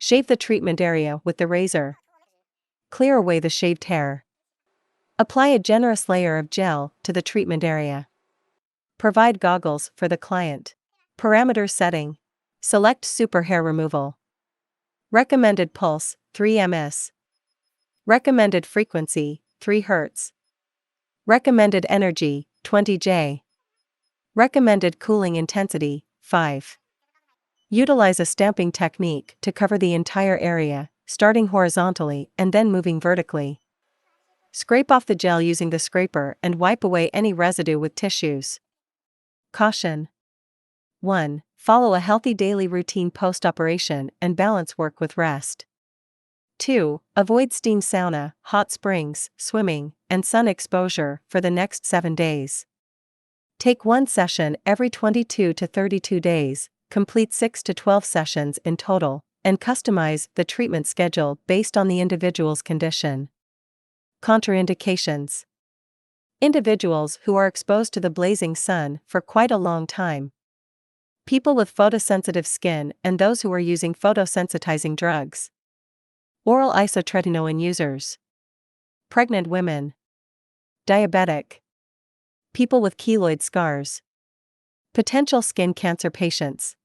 Shave the treatment area with the razor. Clear away the shaved hair. Apply a generous layer of gel to the treatment area. Provide goggles for the client. Parameter setting. Select super hair removal. Recommended pulse, 3 ms. Recommended frequency, 3 Hz. Recommended energy, 20 J. Recommended cooling intensity, 5. Utilize a stamping technique to cover the entire area, starting horizontally and then moving vertically. Scrape off the gel using the scraper and wipe away any residue with tissues. Caution. 1. Follow a healthy daily routine post-operation and balance work with rest. 2. Avoid steam sauna, hot springs, swimming, and sun exposure for the next 7 days. Take one session every 22 to 32 days, complete 6 to 12 sessions in total, and customize the treatment schedule based on the individual's condition. Contraindications. Individuals who are exposed to the blazing sun for quite a long time. People with photosensitive skin and those who are using photosensitizing drugs. Oral isotretinoin users. Pregnant women. Diabetic. People with keloid scars. Potential skin cancer patients.